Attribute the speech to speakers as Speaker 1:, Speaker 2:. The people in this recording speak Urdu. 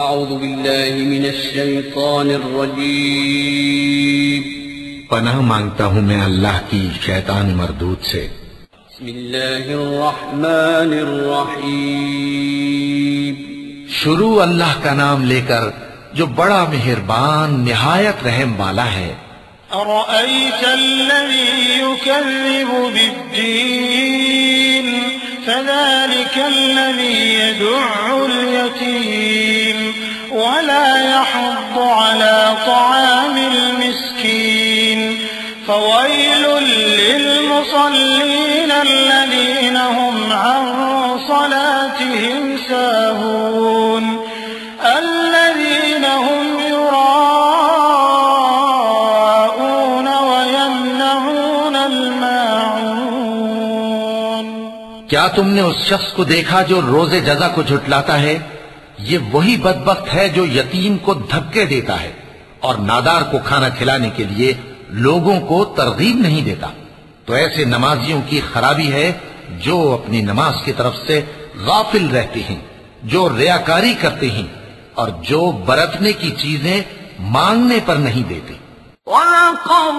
Speaker 1: اعوذ باللہ من الشیطان الرجیم
Speaker 2: پناہ مانگتا ہوں میں اللہ کی شیطان مردود سے۔
Speaker 1: بسم اللہ الرحمن الرحیم
Speaker 2: شروع اللہ کا نام لے کر جو بڑا مہربان نہایت رحم والا ہے۔
Speaker 3: أرأيت الذي يكذب بالدين فذلك الذي يدع اليتيم ولا يحض على طعام المسكين فويل للمصلين الذين هم عن صلاتهم ساهون الذين هم يراءون ويمنعون الماعون۔
Speaker 2: کیا تم نے اس شخص کو دیکھا جو روز جزا کو جھٹلاتا ہے؟ یہ وہی بدبخت ہے جو یتیم کو دھکے دیتا ہے اور نادار کو کھانا کھلانے کے لیے لوگوں کو ترغیب نہیں دیتا۔ تو ایسے نمازیوں کی خرابی ہے جو اپنی نماز کی طرف سے غافل رہتے ہیں، جو ریاکاری کرتے ہیں اور جو برتنے کی چیزیں مانگنے پر نہیں دیتے۔
Speaker 3: وَلَقَدْ